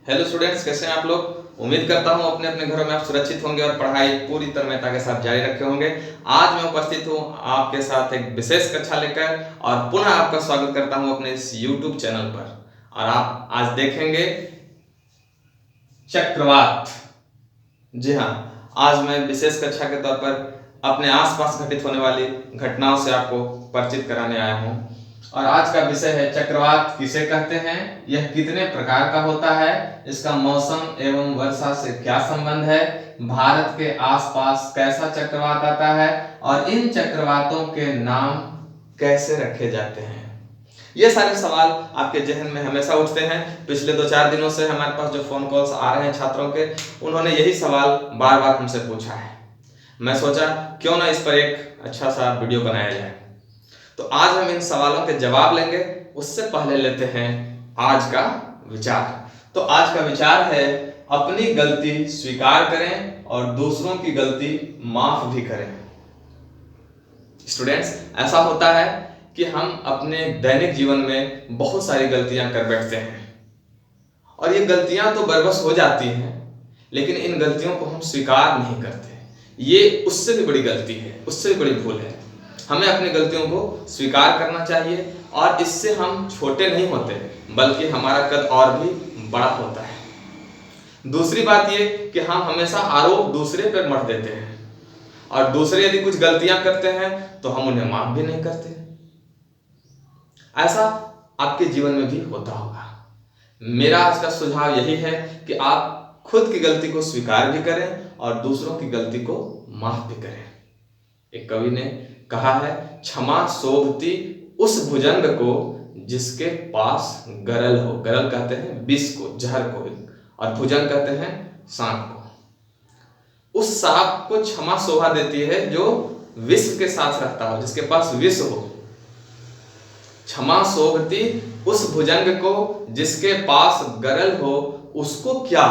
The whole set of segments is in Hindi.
हेलो स्टूडेंट्स, कैसे हैं आप लोग। उम्मीद करता हूं अपने अपने घरों में आप सुरक्षित होंगे और पढ़ाई पूरी तन्मयता के साथ जारी रखे होंगे। आज मैं उपस्थित हूं आपके साथ एक विशेष कक्षा लेकर और पुनः आपका स्वागत करता हूं अपने इस YouTube चैनल पर। और आप आज देखेंगे चक्रवात। जी हाँ, आज मैं विशेष कक्षा के तौर पर अपने आसपास घटित होने वाली घटनाओं से आपको परिचित कराने आया हूँ। और आज का विषय है चक्रवात किसे कहते हैं, यह कितने प्रकार का होता है, इसका मौसम एवं वर्षा से क्या संबंध है, भारत के आसपास कैसा चक्रवात आता है और इन चक्रवातों के नाम कैसे रखे जाते हैं। ये सारे सवाल आपके जहन में हमेशा उठते हैं। पिछले 2-4 दिनों से हमारे पास जो फोन कॉल्स आ रहे हैं छात्रों के, उन्होंने यही सवाल बार बार हमसे पूछा है। मैं सोचा क्यों ना इस पर एक अच्छा सा वीडियो बनाया जाए। तो आज हम इन सवालों के जवाब लेंगे। उससे पहले लेते हैं आज का विचार। तो आज का विचार है, अपनी गलती स्वीकार करें और दूसरों की गलती माफ भी करें। स्टूडेंट्स, ऐसा होता है कि हम अपने दैनिक जीवन में बहुत सारी गलतियां कर बैठते हैं और ये गलतियां तो बरबस हो जाती हैं, लेकिन इन गलतियों को हम स्वीकार नहीं करते। ये उससे भी बड़ी गलती है, उससे भी बड़ी भूल है। हमें अपनी गलतियों को स्वीकार करना चाहिए और इससे हम छोटे नहीं होते, बल्कि हमारा कद और भी बड़ा होता है। दूसरी बात ये कि हम हमेशा आरोप दूसरे पर मढ़ देते हैं और दूसरे यदि कुछ गलतियां करते हैं तो हम उन्हें माफ भी नहीं करते। ऐसा आपके जीवन में भी होता होगा। मेरा आज का सुझाव यही है कि आप खुद की गलती को स्वीकार भी करें और दूसरों की गलती को माफ भी करें। एक कवि ने कहा है, क्षमा शोभती उस भुजंग को जिसके पास गरल हो। गरल कहते हैं विष को, जहर को, और भुजंग कहते हैं सांप को। उस सांप को क्षमा शोभा देती है जो विष के साथ रहता हो, जिसके पास विष हो। क्षमा शोभती उस भुजंग को जिसके पास गरल हो, उसको क्या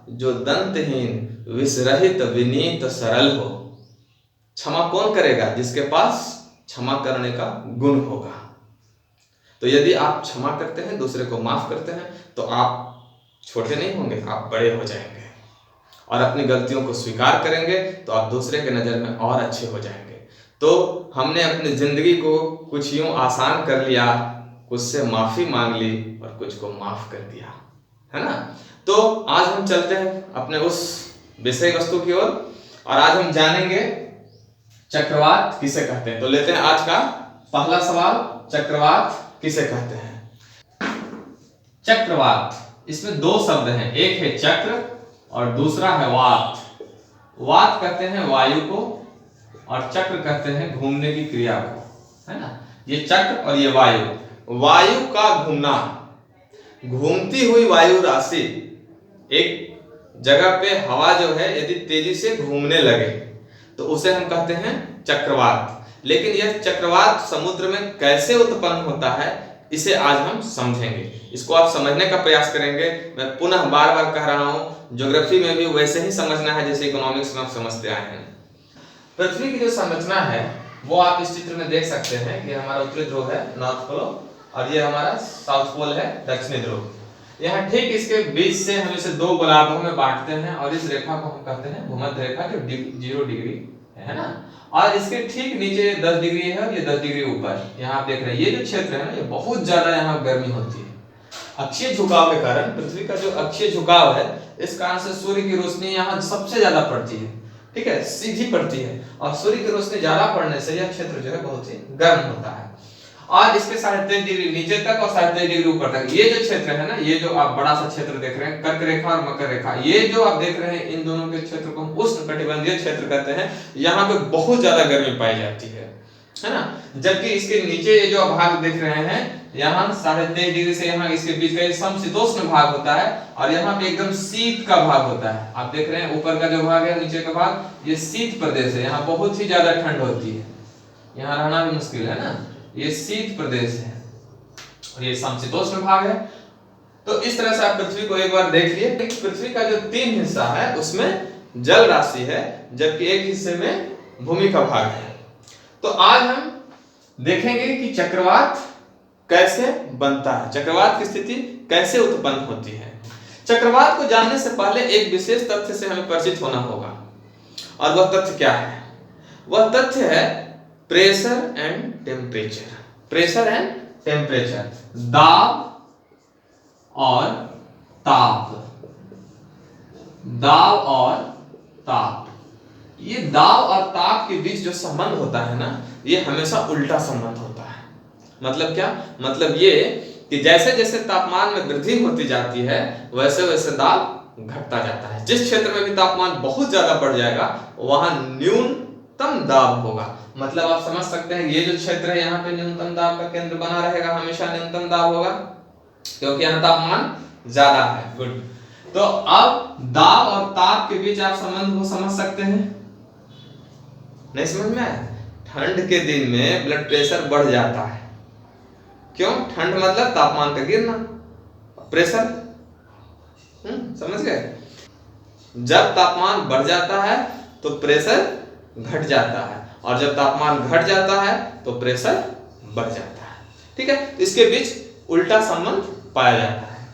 जो दंतहीन विषरहित विनीत सरल हो। क्षमा कौन करेगा? जिसके पास क्षमा करने का गुण होगा। तो यदि आप क्षमा करते हैं, दूसरे को माफ करते हैं, तो आप छोटे नहीं होंगे, आप बड़े हो जाएंगे और अपनी गलतियों को स्वीकार करेंगे तो आप दूसरे के नजर में और अच्छे हो जाएंगे। तो हमने अपनी जिंदगी को कुछ यूं आसान कर लिया, कुछ से माफी मांग ली और कुछ को माफ कर दिया, है ना। तो आज हम चलते हैं अपने उस विषय वस्तु की ओर और आज हम जानेंगे चक्रवात किसे कहते हैं। तो लेते हैं आज का पहला सवाल, चक्रवात किसे कहते हैं। चक्रवात, इसमें दो शब्द हैं, एक है चक्र और दूसरा है वात। वात कहते हैं वायु को और चक्र कहते हैं घूमने की क्रिया को, है ना। ये चक्र और ये वायु, वायु का घूमना, घूमती हुई वायु राशि एक जगह पे हवा जो है यदि तेजी से घूमने लगे तो उसे हम कहते हैं चक्रवात। लेकिन यह चक्रवात समुद्र में कैसे उत्पन्न होता है, इसे आज हम समझेंगे। इसको आप समझने का प्रयास करेंगे। मैं पुनः बार बार कह रहा हूं, ज्योग्राफी में भी वैसे ही समझना है जैसे इकोनॉमिक्स में आप समझते आए हैं। पृथ्वी की जो संरचना है वो आप इस चित्र में देख सकते हैं कि हमारा उत्तरी ध्रुव है, नॉर्थ पोल, और ये हमारा साउथ पोल है, दक्षिणी ध्रुव। यहाँ ठीक इसके बीच से हम इसे दो गोलार्धों में बांटते हैं और इस रेखा को हम कहते हैं भूमध्य रेखा, जो 0 डिग्री है ना। और इसके ठीक नीचे 10 डिग्री है और ये 10 डिग्री ऊपर। यहाँ आप देख रहे हैं ये जो क्षेत्र है ना, ये बहुत ज्यादा यहाँ गर्मी होती है। अक्षीय झुकाव के कारण, पृथ्वी का जो अक्षीय झुकाव है, इस कारण से सूर्य की रोशनी यहाँ सबसे ज्यादा पड़ती है, ठीक है, सीधी पड़ती है। और सूर्य की रोशनी ज्यादा पड़ने से यह क्षेत्र जो है बहुत ही गर्म होता है। और इसके 23.5 डिग्री नीचे तक और 23.5 डिग्री ऊपर तक ये जो क्षेत्र है ना, ये जो आप बड़ा सा क्षेत्र देख रहे हैं, कर्क रेखा और मकर रेखा, ये जो आप देख रहे हैं, इन दोनों के क्षेत्र को हम उष्णकटिबंधीय क्षेत्र कहते हैं। यहाँ पे बहुत ज्यादा गर्मी पाई जाती है ना। जबकि इसके नीचे ये जो भाग देख रहे हैं, यहाँ 23.5 डिग्री से यहाँ इसके बीच का समशीतोष्ण भाग होता है और यहाँ पे एकदम शीत का भाग होता है। आप देख रहे हैं ऊपर का जो भाग है, नीचे का भाग, ये शीत प्रदेश है। यहाँ बहुत ही ज्यादा ठंड होती है, यहाँ रहना भी मुश्किल है ना। ये शीत प्रदेश है और ये समशीतोष्ण भाग है। तो इस तरह से आप पृथ्वी को एक बार देख लिए। पृथ्वी का जो 3 हिस्सा है उसमें जल राशि है, जबकि एक हिस्से में भूमि का भाग है। तो आज हम देखेंगे कि चक्रवात कैसे बनता है, चक्रवात की स्थिति कैसे उत्पन्न होती है। चक्रवात को जानने से पहले एक विशेष तथ्य से हमें परिचित होना होगा, और वह तथ्य क्या है? वह तथ्य है pressure and temperature. Pressure and temperature, दाब और ताप। दाब और ताप, ये दाब और ताप के बीच जो संबंध होता है ना, ये हमेशा उल्टा संबंध होता है। मतलब क्या? मतलब ये कि जैसे जैसे तापमान में वृद्धि होती जाती है वैसे वैसे दाब घटता जाता है। जिस क्षेत्र में भी तापमान बहुत ज्यादा बढ़ जाएगा वहां न्यूनतम दाब होगा। मतलब आप समझ सकते हैं, ये जो क्षेत्र है यहाँ पे न्यूनतम दाब का केंद्र बना रहेगा, हमेशा न्यूनतम दाब होगा क्योंकि यहाँ तापमान ज्यादा है। गुड। तो अब दाब और ताप के बीच आप संबंध को समझ सकते हैं? नहीं समझ में आया? ठंड के दिन में ब्लड प्रेशर बढ़ जाता है। क्यों? ठंड मतलब तापमान का गिरना, प्रेशर। समझ गए? जब तापमान बढ़ जाता है तो प्रेशर घट जाता है, और जब तापमान घट जाता है तो प्रेशर बढ़ जाता है। ठीक है, इसके बीच उल्टा संबंध पाया जाता है।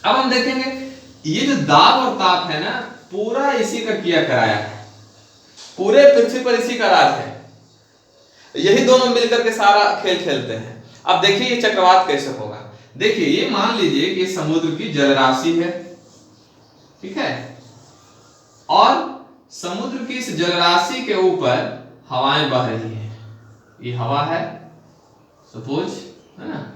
अब हम देखेंगे ये जो दाब और ताप है ना, पूरा इसी का किया कराया है, पूरे पृथ्वी पर इसी का राज है। यही दोनों मिलकर के सारा खेल खेलते हैं। अब देखिए ये चक्रवात कैसे होगा। देखिए ये मान लीजिए कि समुद्र की जलराशि है, ठीक है, और समुद्र की इस जलराशि के ऊपर हवाएं बह रही हैं। ये हवा है सपोज, है ना,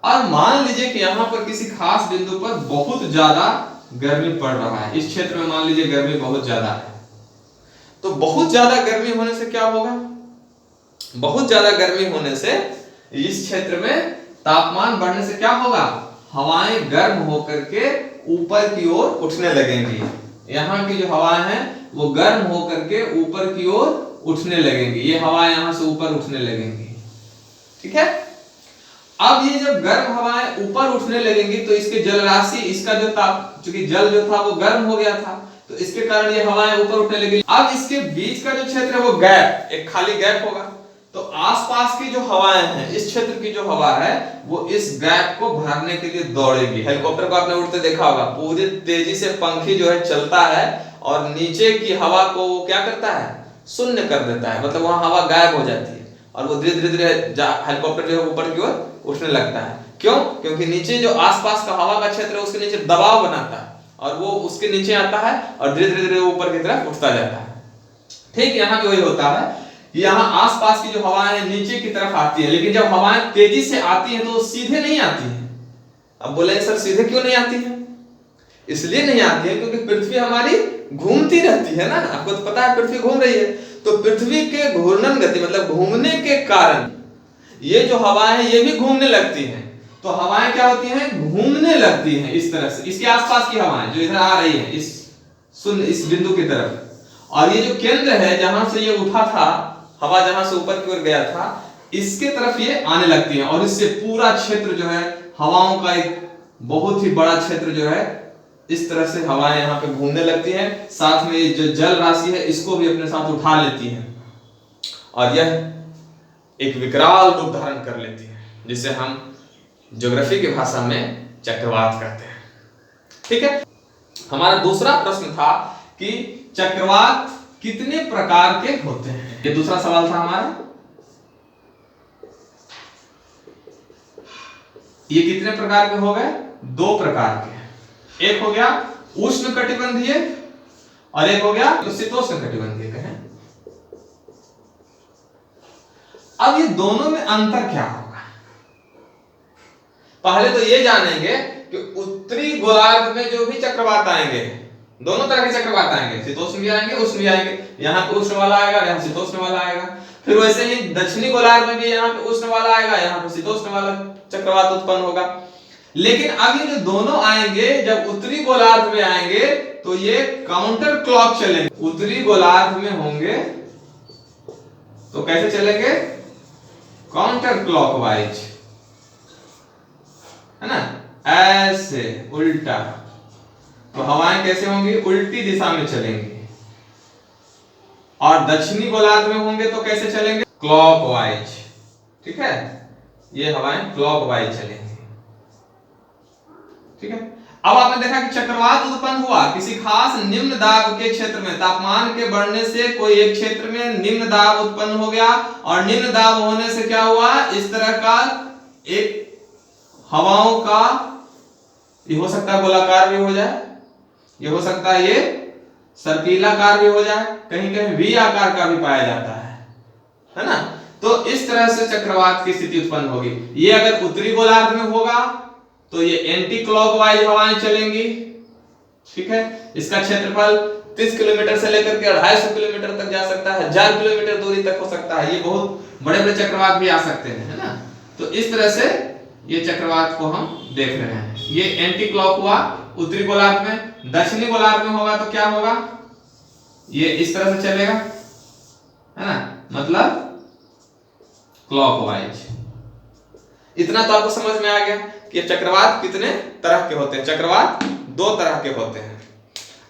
और मान लीजिए कि यहां पर किसी खास बिंदु पर बहुत ज्यादा गर्मी पड़ रहा है। इस क्षेत्र में मान लीजिए गर्मी बहुत ज्यादा है, तो बहुत ज्यादा गर्मी होने से क्या होगा? बहुत ज्यादा गर्मी होने से इस क्षेत्र में तापमान बढ़ने से क्या होगा? हवाएं गर्म होकर के ऊपर की ओर उठने लगेंगी। यहाँ की जो हवाएं हैं वो गर्म होकर के ऊपर की ओर उठने लगेंगी। ये हवाएं यहाँ से ऊपर उठने लगेंगी, ठीक है। अब ये जब गर्म हवाएं ऊपर उठने लगेंगी तो इसके जल राशि, इसका जो ताप, चूंकि जल जो था वो गर्म हो गया था, तो इसके कारण ये हवाएं ऊपर उठने लगेंगी। अब इसके बीच का जो क्षेत्र है वो गैप, एक खाली गैप होगा, तो आसपास की जो हवाएं हैं, इस क्षेत्र की जो हवा है वो इस गैप को भरने के लिए दौड़ेगी। हेलीकॉप्टर को आपने उड़ते देखा होगा, पूरी तेजी से पंखी जो है चलता है और नीचे की हवा को वो क्या करता है? शून्य कर देता है, मतलब वहां हवा गायब हो जाती है और वो धीरे धीरे हेलीकॉप्टर जो है ऊपर की ओर उठने लगता है। क्यों? क्योंकि नीचे जो आसपास का हवा का क्षेत्र है उसके नीचे दबाव बनाता है और वो उसके नीचे आता है और धीरे धीरे ऊपर की तरफ उठता जाता है। ठीक यहाँ भी वही होता है, यहाँ आसपास की जो हवाएं हैं नीचे की तरफ आती है, लेकिन जब हवाएं तेजी से आती हैं तो सीधे नहीं आती हैं। अब बोले सर सीधे क्यों नहीं आती है? इसलिए नहीं आती है क्योंकि पृथ्वी हमारी घूमती रहती है ना, आपको तो पता है पृथ्वी घूम रही है, तो पृथ्वी के घूर्णन गति मतलब घूमने के कारण ये जो हवाएं हैं ये भी घूमने लगती हैं। तो हवाएं क्या होती हैं? घूमने लगती हैं इस तरह से। इसके आसपास की हवाएं जो इधर आ रही हैं इस बिंदु की तरफ, और ये जो केंद्र है जहां से ये उठा था, हवा जहां से ऊपर की ओर गया था, इसके तरफ ये आने लगती है और इससे पूरा क्षेत्र जो है हवाओं का एक बहुत ही बड़ा क्षेत्र जो है इस तरह से हवाएं यहाँ पे घूमने लगती हैं। साथ में जो जल राशि है इसको भी अपने साथ उठा लेती हैं और यह एक विकराल रूप धारण कर लेती है, जिसे हम ज्योग्राफी की भाषा में चक्रवात कहते हैं। ठीक है, हमारा दूसरा प्रश्न था कि चक्रवात कितने प्रकार के होते हैं, ये दूसरा सवाल था हमारा। ये कितने प्रकार के हो गए? 2 प्रकार के। एक हो गया उष्णकटिबंधीय और एक हो गया शीतोष्णकटिबंधीय कहें। अब ये दोनों में अंतर क्या होगा? पहले तो ये जानेंगे कि उत्तरी गोलार्ध में जो भी चक्रवात आएंगे, दोनों तरह के चक्रवात आएंगे, शीतोष्ण भी आएंगे उष्ण भी आएंगे। यहाँ पे उष्ण वाला आएगा, यहाँ शीतोष्ण वाला आएगा। फिर वैसे ही दक्षिणी गोलार्ध में भी यहाँ पे उष्ण वाला आएगा, यहाँ पे शीतोष्ण वाला चक्रवात उत्पन्न होगा। लेकिन अब ये जो दोनों आएंगे, जब उत्तरी गोलार्ध में आएंगे तो ये काउंटर क्लॉक चलेंगे। उत्तरी गोलार्ध में होंगे तो कैसे चलेंगे? काउंटर क्लॉकवाइज, है ना, ऐसे उल्टा। तो हवाएं कैसे होंगी? उल्टी दिशा में चलेंगी। और दक्षिणी गोलार्ध में होंगे तो कैसे चलेंगे? क्लॉकवाइज। ठीक है, ये हवाएं क्लॉकवाइज चलेंगी। ठीक है, अब आपने देखा कि चक्रवात उत्पन्न हुआ किसी खास निम्न दाब के क्षेत्र में। तापमान के बढ़ने से कोई एक क्षेत्र में निम्न दाब उत्पन्न हो गया, और निम्न दाब होने से क्या हुआ, इस तरह का एक हवाओं का, ये हो सकता है गोलाकार भी हो जाए, ये हो सकता है ये सर्पिलाकार भी हो जाए, कहीं कहीं वी आकार का भी पाया जाता है ना। तो इस तरह से चक्रवात की स्थिति उत्पन्न होगी। ये अगर उत्तरी गोलार्ध में होगा तो ये एंटी क्लॉकवाइज हवाएं चलेंगी, ठीक है। इसका क्षेत्रफल 30 किलोमीटर से लेकर के 250 किलोमीटर तक जा सकता है, 1000 किलोमीटर दूरी तक हो सकता है। ये बहुत बड़े बड़े चक्रवात भी आ सकते हैं, है ना। तो इस तरह से ये चक्रवात को हम देख रहे हैं। ये एंटी क्लॉक हुआ उत्तरी गोलार्ध में। दक्षिणी गोलार्ध में होगा तो क्या होगा, ये इस तरह से चलेगा, है ना, मतलब क्लॉकवाइज। इतना तो आपको समझ में आ गया कि ये चक्रवात कितने तरह के होते हैं। चक्रवात 2 तरह के होते हैं।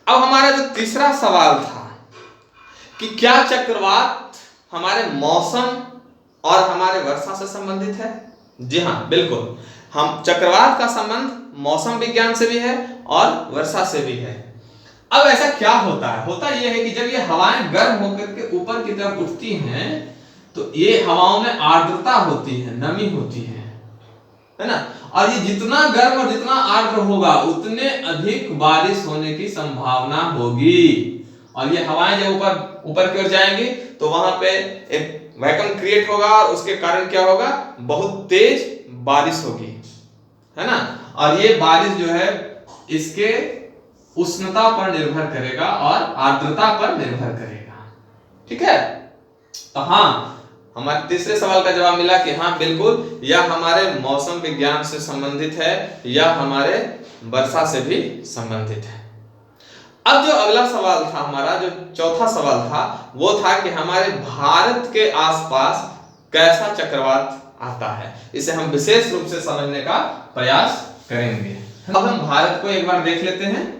अब हमारा जो तीसरा सवाल था कि क्या चक्रवात हमारे मौसम और हमारे वर्षा से संबंधित है। जी हाँ, बिल्कुल। हम चक्रवात का संबंध मौसम विज्ञान से भी है और वर्षा से भी है। अब ऐसा क्या होता है, होता यह है कि जब ये हवाएं गर्म होकर के ऊपर की तरफ उठती हैं तो ये हवाओं में आर्द्रता होती है, नमी होती है ना। और ये जितना गर्म और जितना आर्द्र होगा उतने अधिक बारिश होने की संभावना होगी। और ये हवाएं जब ऊपर की ओर जाएंगी तो वहां पे एक वैक्यूम क्रिएट होगा और उसके कारण क्या होगा, बहुत तेज बारिश होगी, है ना। और ये बारिश जो है इसके उष्णता पर निर्भर करेगा और आर्द्रता पर निर्भर करेगा, ठीक है। तो हाँ, हमारे तीसरे सवाल का जवाब मिला कि हाँ बिल्कुल, यह हमारे मौसम विज्ञान से संबंधित है या हमारे वर्षा से भी संबंधित है। अब जो अगला सवाल था हमारा, जो चौथा सवाल था, वो था कि हमारे भारत के आसपास कैसा चक्रवात आता है। इसे हम विशेष रूप से समझने का प्रयास करेंगे। अब हम भारत को एक बार देख लेते हैं।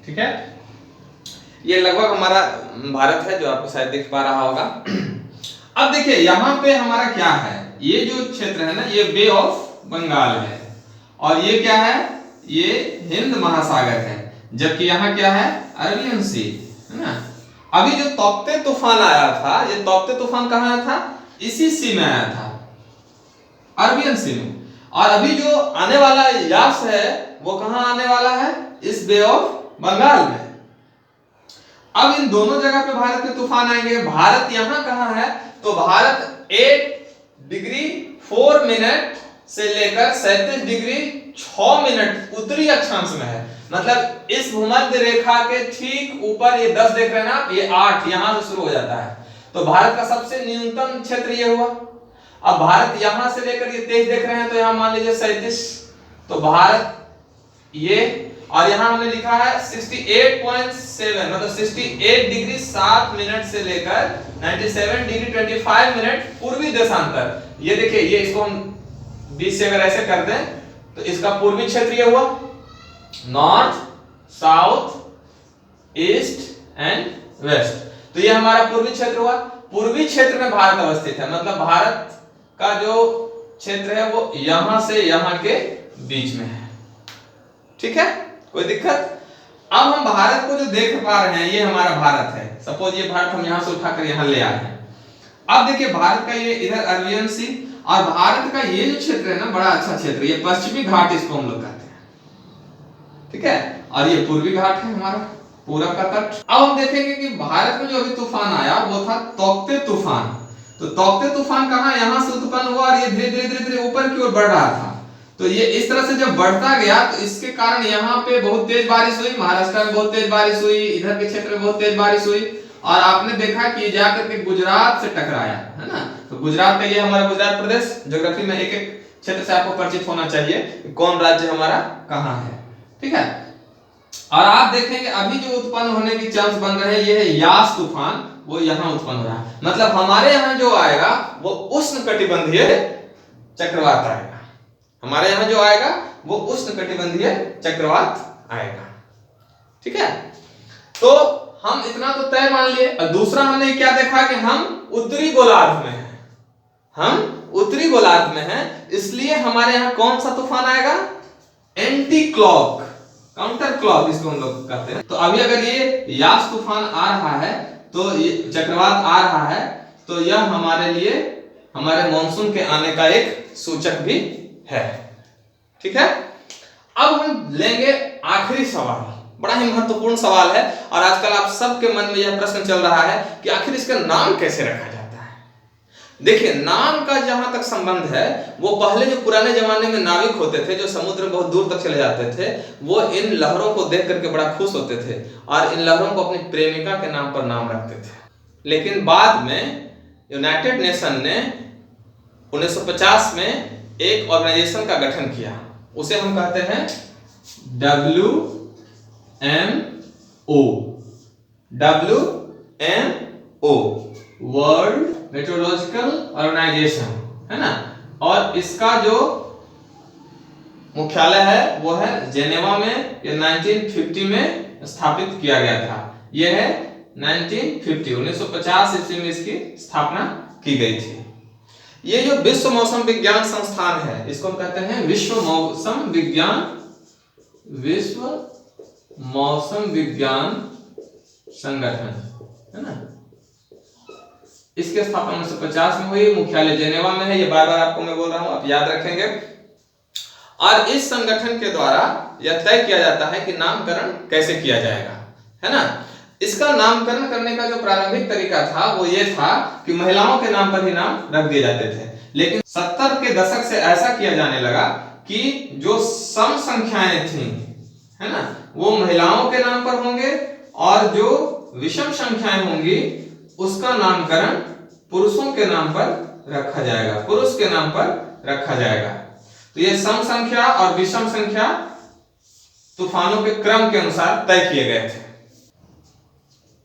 ठीक है, ये लगभग हमारा भारत है जो आपको शायद दिख पा रहा होगा। अब देखिए यहाँ पे हमारा क्या है, ये जो क्षेत्र है ना, ये बे ऑफ बंगाल है और ये क्या है, ये हिंद महासागर है। जबकि यहाँ क्या है, अरबियन सी, है ना। अभी जो तौकते तूफान आया था, ये तौकते तूफान कहाँ आया था, इसी सी में आया था, अरबियन सी में। और अभी जो आने वाला यास है वो कहाँ आने वाला है, इस बे ऑफ बंगाल में। अब इन दोनों जगह पे भारत में तूफान आएंगे। भारत यहां कहां है, तो भारत 8 डिग्री 4 मिनट से लेकर 37 डिग्री 6 मिनट उत्तरी अक्षांश में है। मतलब इस भूमध्य रेखा के ठीक ऊपर, ये 10 देख रहे हैं ना आप, ये 8 यहां से शुरू हो जाता है। तो भारत का सबसे न्यूनतम क्षेत्र ये हुआ। अब भारत यहां से लेकर ये 23 देख रहे हैं तो यहां मान लीजिए 37, तो भारत ये, और यहां हमने लिखा है 68.7, मतलब 68 डिग्री 7 मिनट से लेकर 97 डिग्री 25 मिनट पूर्वी देशांतर। ये देखिए, ये इसको हम 20 से अगर ऐसे कर दें तो इसका पूर्वी क्षेत्र ये हुआ, north, south, east and west. तो ये हमारा पूर्वी क्षेत्र हुआ। पूर्वी क्षेत्र में भारत अवस्थित है, मतलब भारत का जो क्षेत्र है वो यहां से यहां के बीच में है, ठीक है, कोई दिक्कत। अब हम भारत को जो देख पा रहे हैं, ये हमारा भारत है। सपोज ये भारत हम यहां से उठाकर यहां ले आए हैं। अब देखिए भारत का ये इधर अरबियन सी, और भारत का ये जो क्षेत्र है ना, बड़ा अच्छा क्षेत्र, ये पश्चिमी घाट इसको हम लोग कहते हैं, ठीक है। और ये पूर्वी घाट है हमारा, पूरब का तट। अब हम देखेंगे कि भारत में जो अभी तूफान आया वो था तौकते तूफान। तो तौकते तूफान कहां, यहां से उत्पन्न हुआ और ये धीरे धीरे ऊपर की ओर बढ़ रहा था। तो ये इस तरह से जब बढ़ता गया तो इसके कारण यहाँ पे बहुत तेज बारिश हुई, महाराष्ट्र में बहुत तेज बारिश हुई, इधर के क्षेत्र में बहुत तेज बारिश हुई। और आपने देखा कि जाकर के गुजरात से टकराया, है ना। तो गुजरात का ये हमारा गुजरात प्रदेश, ज्योग्राफी में एक एक क्षेत्र से आपको परिचित होना चाहिए कि कौन राज्य हमारा कहाँ है, ठीक है। और आप देखेंगे अभी जो उत्पन्न होने की चांस बन रहे हैं, ये है यास तूफान, वो यहाँ उत्पन्न हो रहा है। मतलब हमारे यहाँ जो आएगा वो उष्णकटिबंधीय चक्रवात आएगा। हमारे यहाँ जो आएगा वो उष्णकटिबंधीय चक्रवात आएगा। ठीक है, तो हम इतना तो तय मान लिए। और दूसरा हमने क्या देखा कि हम उत्तरी गोलार्ध में हैं, हम उत्तरी गोलार्ध में हैं, इसलिए हमारे यहाँ कौन सा तूफान आएगा? एंटी क्लॉक, काउंटर क्लॉक इसको हम लोग कहते हैं। तो अभी अगर ये यास तूफान आ रहा है, तो ये चक्रवात आ रहा है, तो यह हमारे लिए हमारे मॉनसून के आने का एक सूचक भी है। ठीक है, अब हम लेंगे आखिरी सवाल, बड़ा ही महत्वपूर्ण सवाल है, और आजकल आप सबके मन में यह प्रश्न चल रहा है कि आखिर इसका नाम कैसे रखा जाता है। देखिए, नाम का जहां तक संबंध है, वो पहले जो पुराने जमाने में नाविक होते थे, जो समुद्र में बहुत दूर तक चले जाते थे, वो इन लहरों को देख करके बड़ा खुश होते थे और इन लहरों को अपनी प्रेमिका के नाम पर नाम रखते थे। लेकिन बाद में यूनाइटेड नेशन ने 1950 में एक ऑर्गेनाइजेशन का गठन किया, उसे हम कहते हैं WMO, वर्ल्ड मेट्रोलॉजिकल ऑर्गेनाइजेशन, है ना। और इसका जो मुख्यालय है वो है जेनेवा में, ये 1950 में स्थापित किया गया था। यह है 1950 ईस्वी में इसकी स्थापना की गई थी। ये जो विश्व मौसम विज्ञान संस्थान है, इसको हम कहते हैं विश्व मौसम विज्ञान संगठन, है ना। इसकी स्थापना 1950 में हुई, मुख्यालय जेनेवा में है, ये बार बार आपको मैं बोल रहा हूं, आप याद रखेंगे। और इस संगठन के द्वारा यह तय किया जाता है कि नामकरण कैसे किया जाएगा, है ना। इसका नामकरण करने का जो प्रारंभिक तरीका था वो ये था कि महिलाओं के नाम पर ही नाम रख दिए जाते थे, लेकिन 70 के दशक से ऐसा किया जाने लगा कि जो सम संख्याएं थी, है ना, वो महिलाओं के नाम पर होंगे, और जो विषम संख्याएं होंगी उसका नामकरण पुरुषों के नाम पर रखा जाएगा, पुरुष के नाम पर रखा जाएगा। तो ये सम संख्या और विषम संख्या तूफानों के क्रम के अनुसार तय किए गए थे।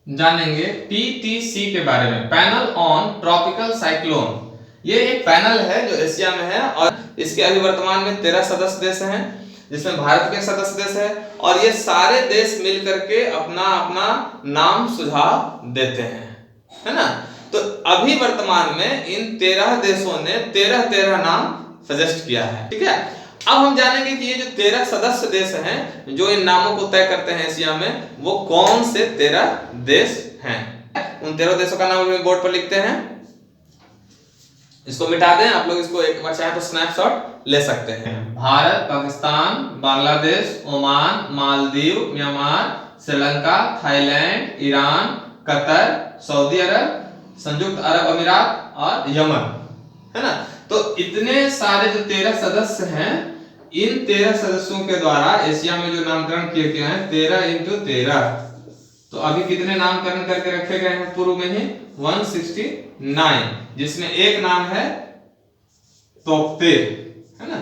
जानेंगे PTC के बारे में, पैनल ऑन ट्रॉपिकल साइक्लोन। ये एक पैनल है जो एशिया में है, और इसके अभी वर्तमान में 13 सदस्य देश हैं, जिसमें भारत के सदस्य देश है, और ये सारे देश मिलकर के अपना अपना नाम सुझाव देते हैं, है ना। तो अभी वर्तमान में इन 13 देशों ने 13 नाम सजेस्ट किया है। ठीक है, अब हम जानेंगे कि ये जो 13 सदस्य देश हैं जो इन नामों को तय करते हैं एशिया में, वो कौन से 13 देश हैं। उन 13 देशों का नाम हम बोर्ड पर लिखते हैं, इसको मिटा दें, आप लोग इसको एक बार चाहे तो स्नैपशॉट ले सकते हैं। Bharat, Pakistan, Bangladesh, Oman, Maldives, Myanmar, Sri Lanka, Thailand, Iran, Qatar, Saudi Arab, संयुक्त अरब अमीरात और यमन, है ना। तो इतने सारे जो 13 सदस्य हैं, इन 13 सदस्यों के द्वारा एशिया में जो नामकरण किए गए हैं 13 × 13, तो अभी कितने नामकरण करके रखे गए हैं पूर्व में ही? 169, जिसमें एक नाम है तोक्ते, है ना,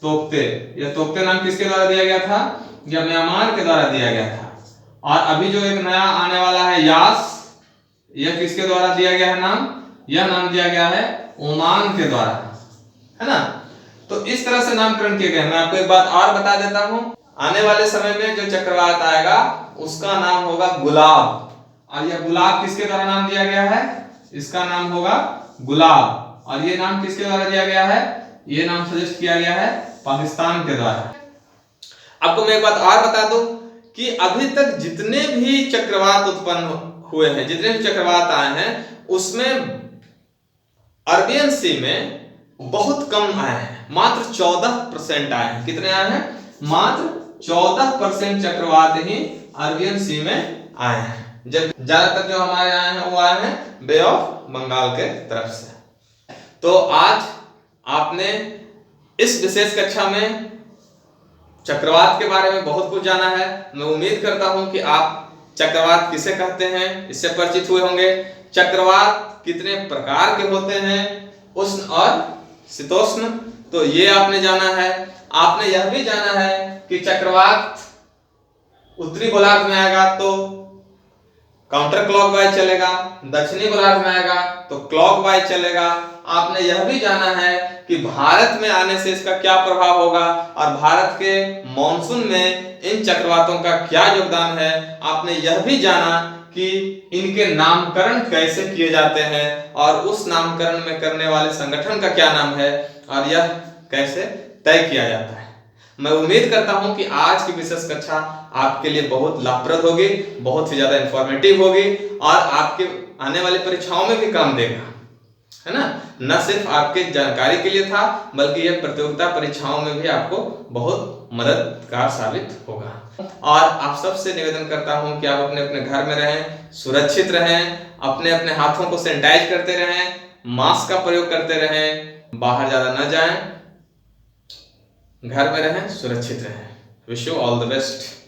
तोक्ते। यह तोक्ते नाम किसके द्वारा दिया गया था? यह म्यांमार के द्वारा दिया गया था। और अभी जो एक नया आने वाला है यास, यह किसके द्वारा दिया गया है नाम? यह नाम दिया गया है ओमान के द्वारा, है ना। तो इस तरह से नामकरण किए गए। मैं आपको एक बात और बता देता हूं, आने वाले समय में जो चक्रवात आएगा उसका नाम होगा गुलाब, और यह गुलाब किसके द्वारा नाम दिया गया है? इसका नाम होगा गुलाब। और ये नाम किसके द्वारा दिया गया है? ये नाम सजेस्ट किया गया है पाकिस्तान के द्वारा। आपको मैं एक बात और बता दूं कि अभी तक जितने भी चक्रवात उत्पन्न हुए हैं, जितने भी चक्रवात आए हैं, उसमें अरबियन सी में बहुत कम आए हैं, मात्र 14% आए हैं। कितने आए हैं? मात्र 14% चक्रवात ही अरबियन सी में आए हैं, जब ज्यादातर जो हमारे आए हैं वो आए हैं बे ऑफ बंगाल के तरफ से। तो आज आपने इस विशेष कक्षा में चक्रवात के बारे में बहुत कुछ जाना है। मैं उम्मीद करता हूं कि आप चक्रवात किसे कहते हैं इससे परिचित हुए होंगे, चक्रवात कितने प्रकार के होते हैं, उष्ण और शीतोष्ण, तो ये आपने जाना है। आपने यह भी जाना है कि चक्रवात उत्तरी गोलार्ध में आएगा तो काउंटर क्लॉकवाइज चलेगा, दक्षिणी गोलार्ध में आएगा तो क्लॉकवाइज चलेगा। आपने यह भी जाना है कि भारत में आने से इसका क्या प्रभाव होगा और भारत के मॉनसून में इन चक्रवातों का क्या योगदान है। आपने यह भी जाना कि इनके नामकरण कैसे किए जाते हैं और उस नामकरण में करने वाले संगठन का क्या नाम है और यह कैसे तय किया जाता है। मैं उम्मीद करता हूं कि आज की विशेष कक्षा आपके लिए बहुत लाभप्रद होगी, बहुत ही ज्यादा इंफॉर्मेटिव होगी और आपके आने वाली परीक्षाओं में भी काम देगा, है ना। न सिर्फ आपके जानकारी के लिए था बल्कि यह प्रतियोगिता परीक्षाओं में भी आपको बहुत मददगार साबित होगा। और आप सबसे निवेदन करता हूं कि आप अपने अपने घर में रहें, सुरक्षित रहें, अपने अपने हाथों को सैनिटाइज करते रहें, मास्क का प्रयोग करते रहें, बाहर ज्यादा न जाएं, घर में रहें, सुरक्षित रहें। Wish you all the best.